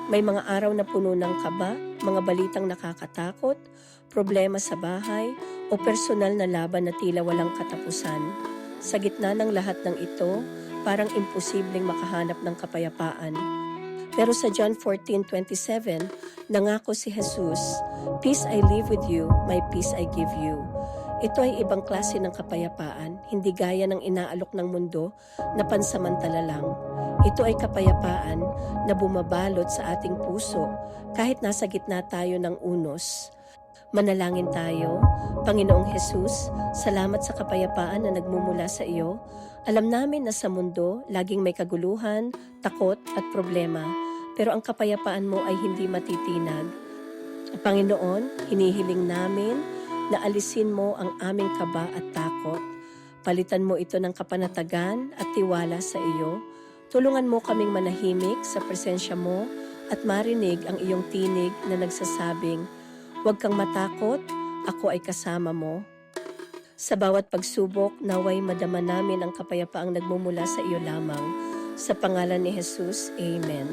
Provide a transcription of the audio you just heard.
May mga araw na puno ng kaba, mga balitang nakakatakot, problema sa bahay, o personal na laban na tila walang katapusan. Sa gitna ng lahat ng ito, parang imposibleng makahanap ng kapayapaan. Pero sa John 14:27, nangako si Jesus, "Peace I leave with you, my peace I give you." Ito ay ibang klase ng kapayapaan, hindi gaya ng inaalok ng mundo na pansamantala lang. Ito ay kapayapaan na bumabalot sa ating puso kahit nasa gitna tayo ng unos. Manalangin tayo. Panginoong Hesus, salamat sa kapayapaan na nagmumula sa iyo. Alam namin na sa mundo, laging may kaguluhan, takot at problema. Pero ang kapayapaan mo ay hindi matitinag. Panginoon, hinihiling namin na alisin mo ang aming kaba at takot. Palitan mo ito ng kapanatagan at tiwala sa iyo. Tulungan mo kaming manahimik sa presensya mo at marinig ang iyong tinig na nagsasabing, "Huwag kang matakot, ako ay kasama mo." Sa bawat pagsubok, naway madama namin ang kapayapaang nagmumula sa iyo lamang. Sa pangalan ni Jesus, Amen.